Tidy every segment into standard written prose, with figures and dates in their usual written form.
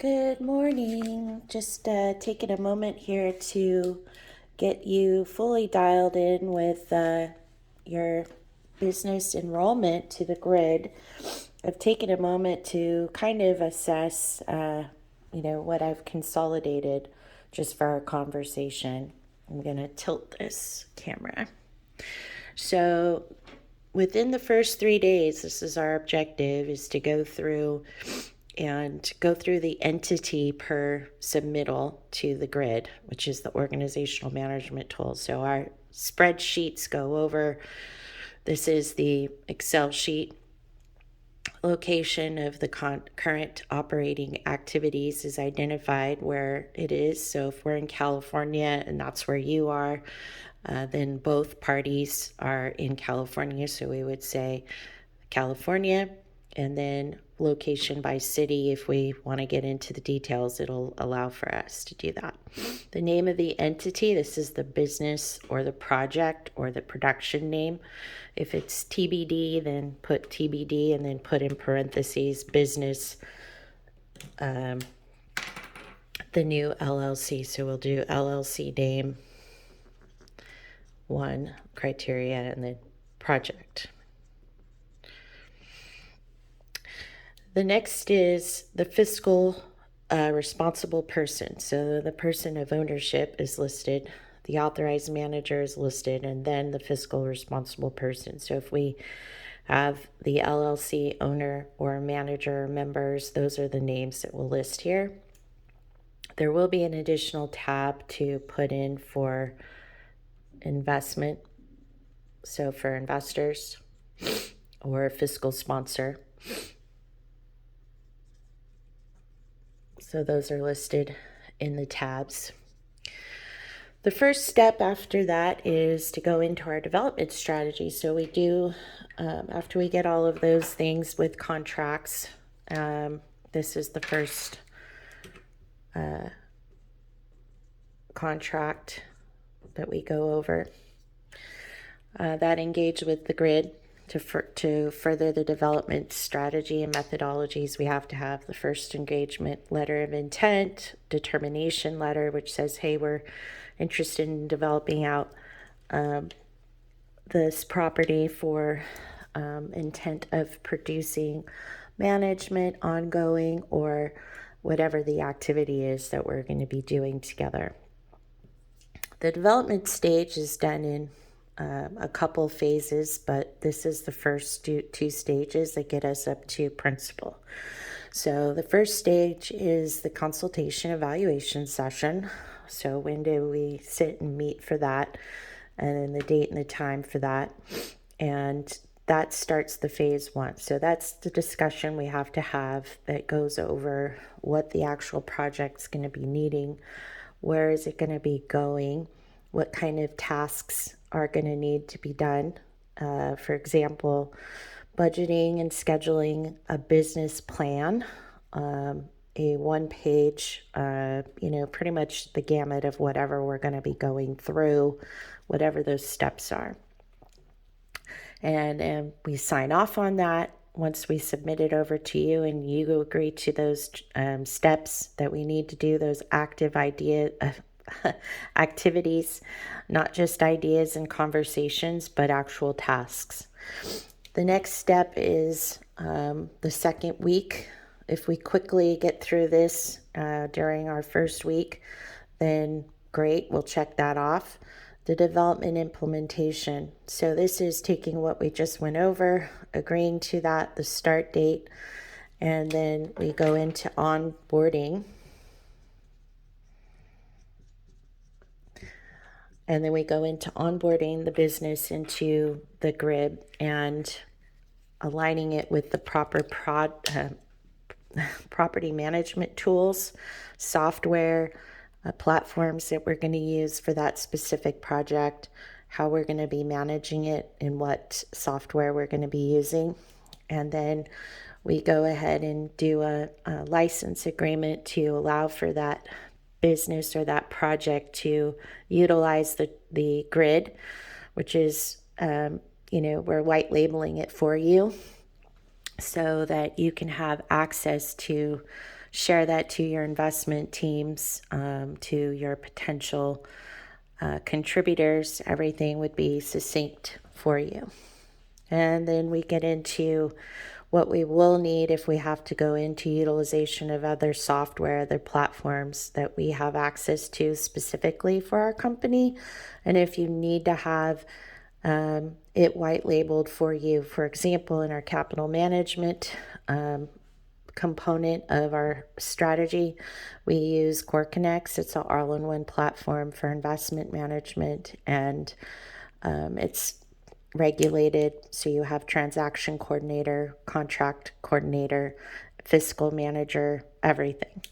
Good morning. Just taking a moment here to get you fully dialed in with your business enrollment to the grid. I've taken a moment to kind of assess, what I've consolidated just for our conversation. I'm going to tilt this camera. So within the first 3 days, this is our objective, is to go through the entity per submittal to the grid, which is the organizational management tool. So our spreadsheets go over, this is the Excel sheet. Location of the current operating activities is identified where it is. So if we're in California and that's where you are, then both parties are in California. So we would say California, and then location by city. If we want to get into the details, it'll allow for us to do that. The name of the entity, this is the business or the project or the production name. If it's TBD, then put TBD and then put in parentheses business, the new LLC. So we'll do LLC name, one criteria, and then project. The next is the fiscal responsible person. So the person of ownership is listed, the authorized manager is listed, and then the fiscal responsible person. So if we have the LLC owner or manager members, those are the names that we'll list here. There will be an additional tab to put in for investment. So for investors or fiscal sponsor. So those are listed in the tabs. The first step after that is to go into our development strategy. So we do, after we get all of those things with contracts, this is the first contract that we go over. That engage with the grid. To further the development strategy and methodologies, we have to have the first engagement letter of intent, determination letter, which says, hey, we're interested in developing out this property for intent of producing management, ongoing, or whatever the activity is that we're going to be doing together. The development stage is done in a couple phases, but this is the first two stages that get us up to principal. So the first stage is the consultation evaluation session. So when do we sit and meet for that, and then the date and the time for that, and that starts the phase one. So that's the discussion we have to have that goes over what the actual project's going to be needing, where is it going to be going, what kind of tasks are going to need to be done. For example, budgeting and scheduling a business plan, a one-page, pretty much the gamut of whatever we're going to be going through, whatever those steps are. And we sign off on that once we submit it over to you, and you agree to those steps that we need to do, those activities, not just ideas and conversations, but actual tasks. The next step is the second week. If we quickly get through this during our first week, then great, we'll check that off. The development implementation. So this is taking what we just went over, agreeing to that, the start date, and then we go into onboarding. And then we go into onboarding the business into the grid and aligning it with the proper property management tools, software, platforms that we're going to use for that specific project, how we're going to be managing it, and what software we're going to be using. And then we go ahead and do a license agreement to allow for that business or that project to utilize the grid, which is, we're white labeling it for you so that you can have access to share that to your investment teams, to your potential contributors. Everything would be succinct for you. And then we get into what we will need if we have to go into utilization of other software, other platforms that we have access to specifically for our company. And if you need to have it white labeled for you, for example, in our capital management component of our strategy, we use CoreConnex. It's an all-in-one platform for investment management, and it's regulated. So you have transaction coordinator, contract coordinator, fiscal manager, everything.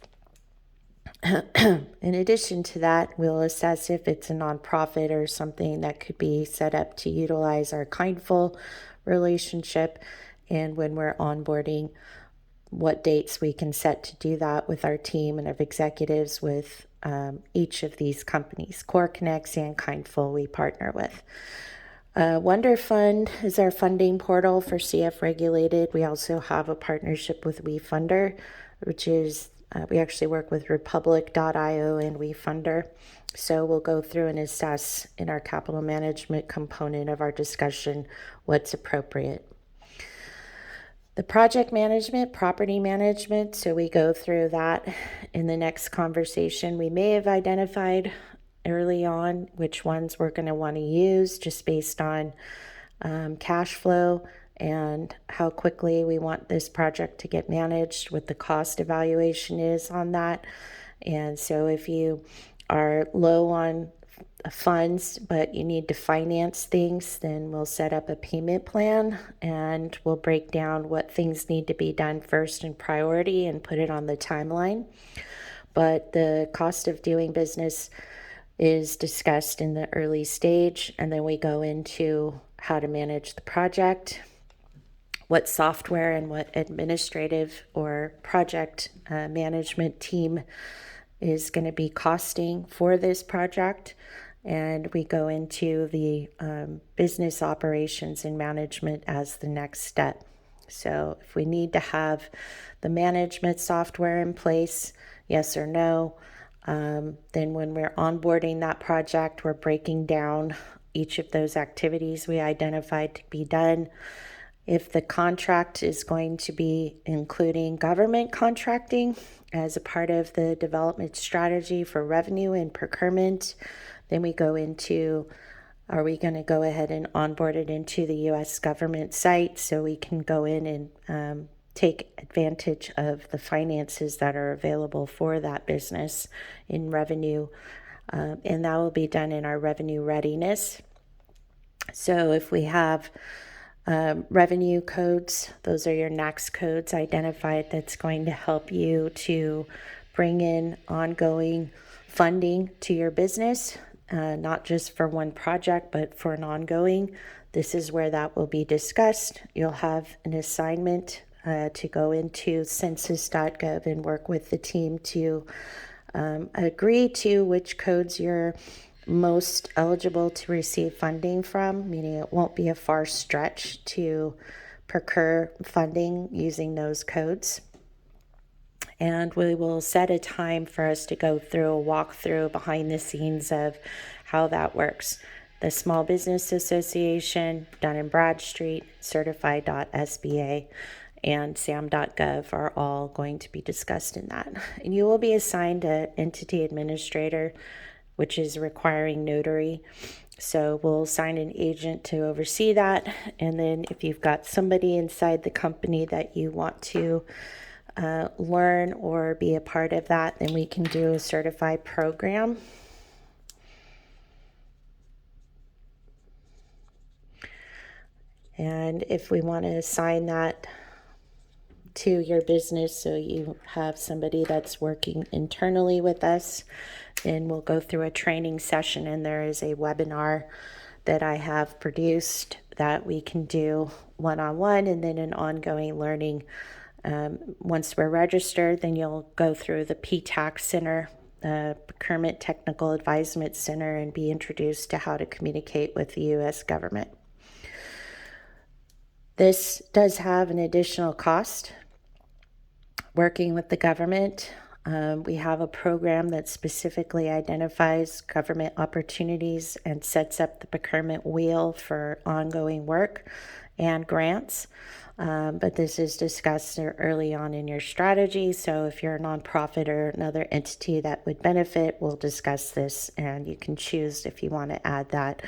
In addition to that, we'll assess if it's a nonprofit or something that could be set up to utilize our Kindful relationship, and when we're onboarding, what dates we can set to do that with our team and of executives with each of these companies. CoreConnex and Kindful we partner with. Wonder Fund is our funding portal for CF Regulated. We also have a partnership with WeFunder, which is, we actually work with Republic.io and WeFunder. So we'll go through and assess in our capital management component of our discussion what's appropriate. The project management, property management, so we go through that in the next conversation. We may have identified early on which ones we're going to want to use just based on cash flow and how quickly we want this project to get managed, what the cost evaluation is on that. And so if you are low on funds but you need to finance things, then we'll set up a payment plan and we'll break down what things need to be done first in priority and put it on the timeline. But the cost of doing business is discussed in the early stage, and then we go into how to manage the project, what software and what administrative or project management team is going to be costing for this project, and we go into the business operations and management as the next step. So if we need to have the management software in place, yes or no. Then when we're onboarding that project, we're breaking down each of those activities we identified to be done. If the contract is going to be including government contracting as a part of the development strategy for revenue and procurement, then we go into, are we going to go ahead and onboard it into the U.S. government site so we can go in and take advantage of the finances that are available for that business in revenue, and that will be done in our revenue readiness. So if we have revenue codes, those are your NACS codes identified, that's going to help you to bring in ongoing funding to your business, not just for one project but for an ongoing. This is where that will be discussed. You'll have an assignment to go into census.gov and work with the team to agree to which codes you're most eligible to receive funding from, meaning it won't be a far stretch to procure funding using those codes. And we will set a time for us to go through a walkthrough behind the scenes of how that works. The Small Business Association, Dun & Bradstreet, Certified.SBA, and SAM.gov are all going to be discussed in that. And you will be assigned an entity administrator, which is requiring notary. So we'll assign an agent to oversee that. And then if you've got somebody inside the company that you want to learn or be a part of that, then we can do a certified program. And if we want to assign that to your business, so you have somebody that's working internally with us, and we'll go through a training session, and there is a webinar that I have produced that we can do one-on-one, and then an ongoing learning. Once we're registered, then you'll go through the PTAC Center, Procurement Technical Advisement Center, and be introduced to how to communicate with the U.S. government. This does have an additional cost. working with the government. We have a program that specifically identifies government opportunities and sets up the procurement wheel for ongoing work and grants. But this is discussed early on in your strategy. So if you're a nonprofit or another entity that would benefit, we'll discuss this, and you can choose if you want to add that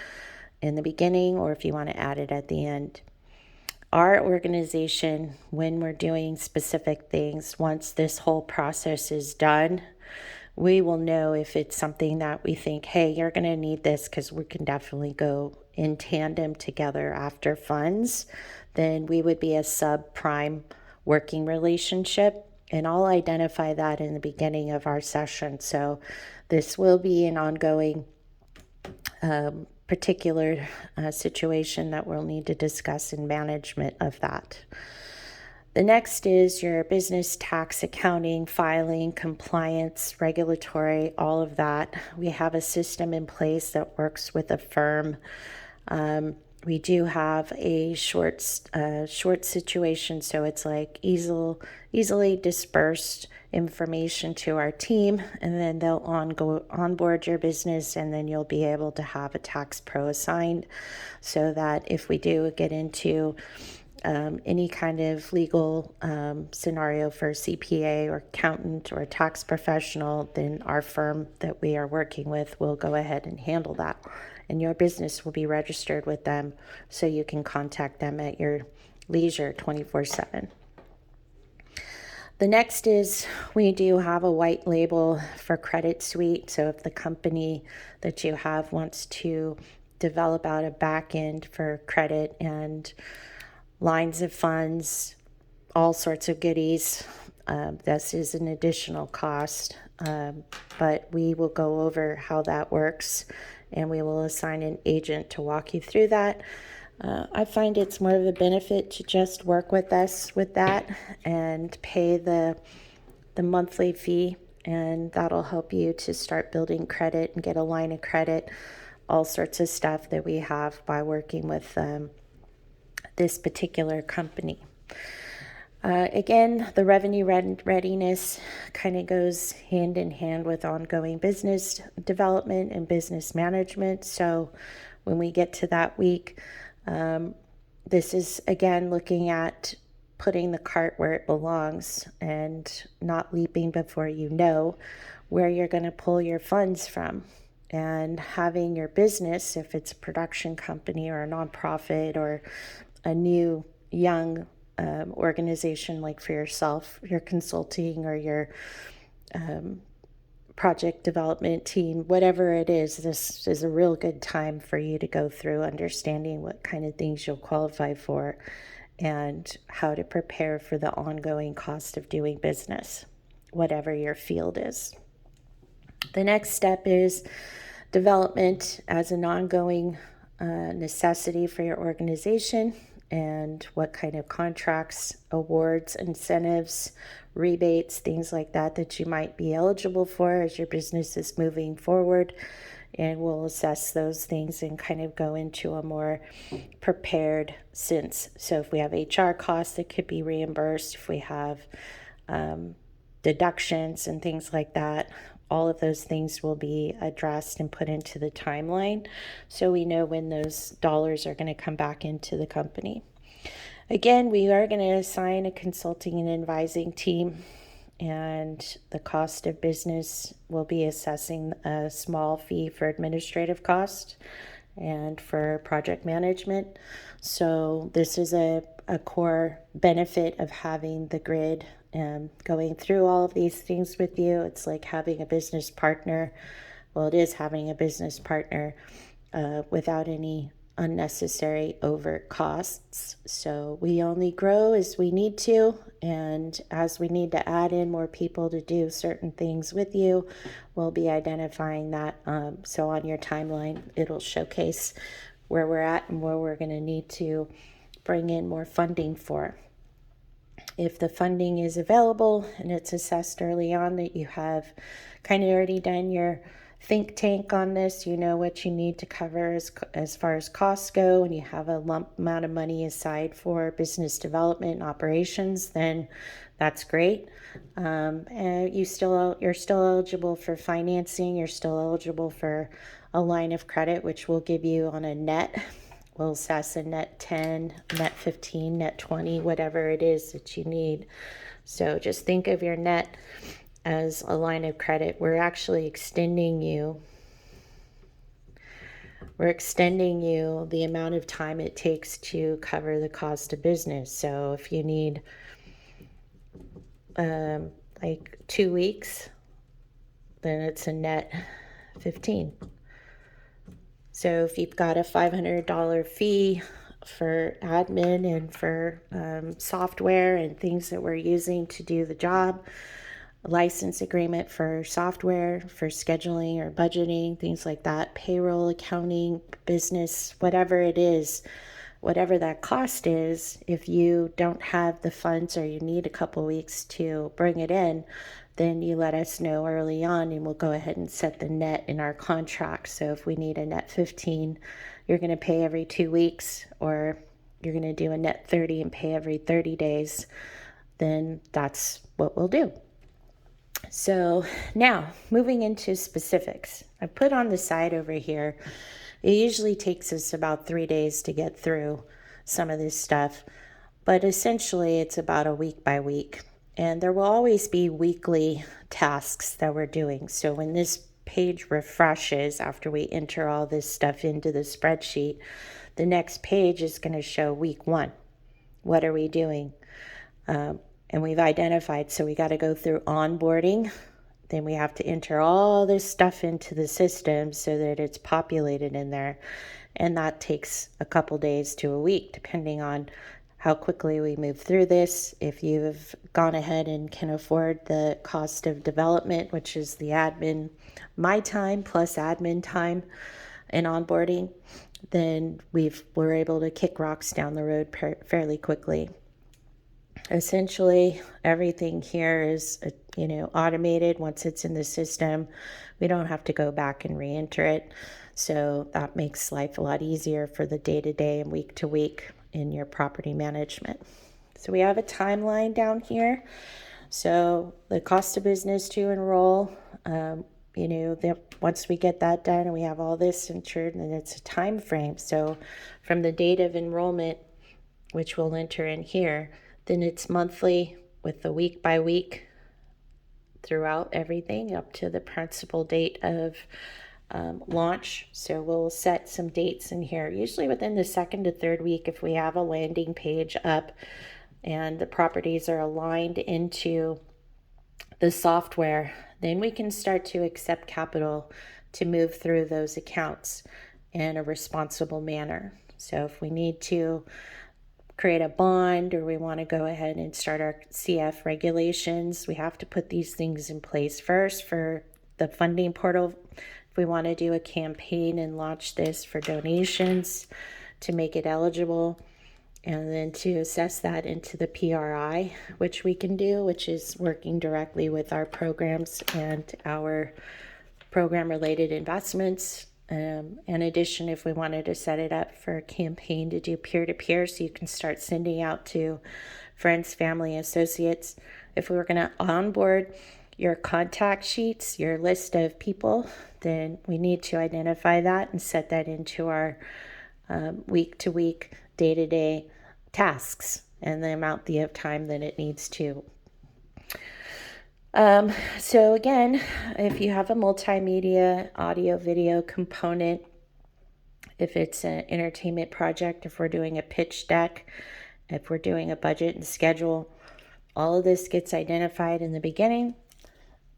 in the beginning or if you want to add it at the end. Our organization, when we're doing specific things, once this whole process is done, we will know if it's something that we think, hey, you're going to need this because we can definitely go in tandem together after funds. Then we would be a subprime working relationship. And I'll identify that in the beginning of our session. So this will be an ongoing particular situation that we'll need to discuss in management of that. The next is your business tax accounting, filing, compliance, regulatory, all of that. We have a system in place that works with a firm. We do have a short situation, so it's like easily dispersed information to our team, and then they'll onboard your business, and then you'll be able to have a tax pro assigned, so that if we do get into any kind of legal scenario for CPA or accountant or tax professional, then our firm that we are working with will go ahead and handle that. And your business will be registered with them, so you can contact them at your leisure 24/7. The next is we do have a white label for Credit Suite. So if the company that you have wants to develop out a back end for credit and lines of funds, all sorts of goodies, this is an additional cost, but we will go over how that works, and we will assign an agent to walk you through that. I find it's more of a benefit to just work with us with that and pay the monthly fee, and that'll help you to start building credit and get a line of credit, all sorts of stuff that we have by working with this particular company. Again, the revenue readiness kind of goes hand in hand with ongoing business development and business management. So when we get to that week, this is again looking at putting the cart where it belongs and not leaping before you know where you're going to pull your funds from. And having your business, if it's a production company or a nonprofit or a new young organization, like for yourself, your consulting or your project development team, whatever it is, this is a real good time for you to go through understanding what kind of things you'll qualify for and how to prepare for the ongoing cost of doing business, whatever your field is. The next step is development as an ongoing necessity for your organization, and what kind of contracts, awards, incentives, rebates, things like that you might be eligible for as your business is moving forward. And we'll assess those things and kind of go into a more prepared sense. So if we have HR costs that could be reimbursed, if we have deductions and things like that, all of those things will be addressed and put into the timeline, so we know when those dollars are going to come back into the company. Again, we are going to assign a consulting and advising team, and the cost of business will be assessing a small fee for administrative cost and for project management. So this is a core benefit of having the grid and going through all of these things with you. It's like having a business partner. Well, it is having a business partner without any unnecessary overt costs. So we only grow as we need to, and as we need to add in more people to do certain things with you, we'll be identifying that. So on your timeline, it'll showcase where we're at and where we're going to need to bring in more funding for. If the funding is available and it's assessed early on that you have kind of already done your think tank on this. You know what you need to cover as far as costs go, and you have a lump amount of money aside for business development and operations, then that's great. And you're still eligible for financing. You're still eligible for a line of credit, which will give you on a net. We'll assess a net 10, net 15, net 20, whatever it is that you need. So just think of your net as a line of credit. We're actually extending you the amount of time it takes to cover the cost of business. So if you need like 2 weeks, then it's a net 15. So if you've got a $500 fee for admin and for software and things that we're using to do the job, a license agreement for software, for scheduling or budgeting, things like that, payroll, accounting, business, whatever it is, whatever that cost is, if you don't have the funds or you need a couple weeks to bring it in, then you let us know early on and we'll go ahead and set the net in our contract. So if we need a net 15, you're going to pay every 2 weeks, or you're going to do a net 30 and pay every 30 days, then that's what we'll do. So now moving into specifics, I put on the side over here, it usually takes us about 3 days to get through some of this stuff, but essentially it's about a week by week. And there will always be weekly tasks that we're doing. So when this page refreshes after we enter all this stuff into the spreadsheet, the next page is going to show week 1. What are we doing? And we've identified, so we got to go through onboarding. Then we have to enter all this stuff into the system so that it's populated in there. And that takes a couple days to a week, depending on how quickly we move through this. If you've gone ahead and can afford the cost of development, which is the admin, my time plus admin time and onboarding, then we're able to kick rocks down the road fairly quickly. Essentially, everything here is, automated. Once it's in the system, we don't have to go back and re-enter it. So that makes life a lot easier for the day-to-day and week-to-week in your property management. So we have a timeline down here. So the cost of business to enroll, once we get that done and we have all this entered, then it's a time frame. So from the date of enrollment, which we'll enter in here, then it's monthly with the week by week throughout everything up to the principal date of launch. So we'll set some dates in here, usually within the second to third week. If we have a landing page up and the properties are aligned into the software, then we can start to accept capital to move through those accounts in a responsible manner. So if we need to create a bond, or we want to go ahead and start our CF regulations, we have to put these things in place first for the funding portal. If we want to do a campaign and launch this for donations to make it eligible, and then to assess that into the PRI, which we can do, which is working directly with our programs and our program-related investments. In addition, if we wanted to set it up for a campaign to do peer-to-peer, so you can start sending out to friends, family, associates. If we were going to onboard your contact sheets, your list of people, then we need to identify that and set that into our week-to-week, day-to-day tasks and the amount of time that it needs to. So again, if you have a multimedia audio video component, if it's an entertainment project, if we're doing a pitch deck, if we're doing a budget and schedule, all of this gets identified in the beginning,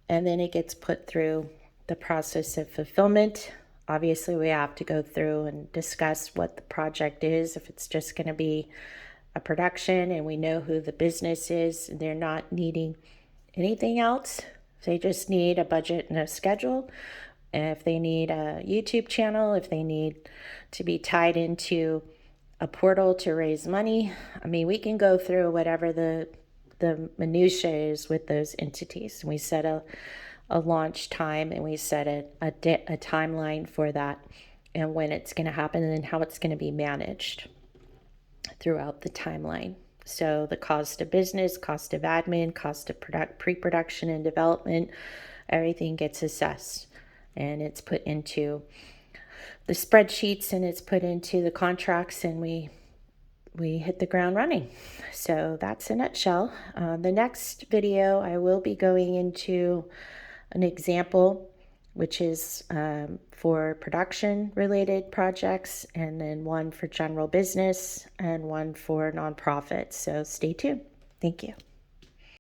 and then it gets put through the process of fulfillment. Obviously, we have to go through and discuss what the project is. If it's just going to be a production and we know who the business is, and they're not needing anything else, they just need a budget and a schedule. And if they need a YouTube channel, if they need to be tied into a portal to raise money, we can go through whatever the minutia is with those entities. And we set a a launch time, and we set a timeline for that and when it's going to happen and how it's going to be managed throughout the timeline. So the cost of business, cost of admin, cost of pre-production and development, everything gets assessed and it's put into the spreadsheets and it's put into the contracts, and we hit the ground running. So that's a nutshell. The next video, I will be going into an example, which is for production related projects, and then one for general business and one for nonprofits. So stay tuned. Thank you.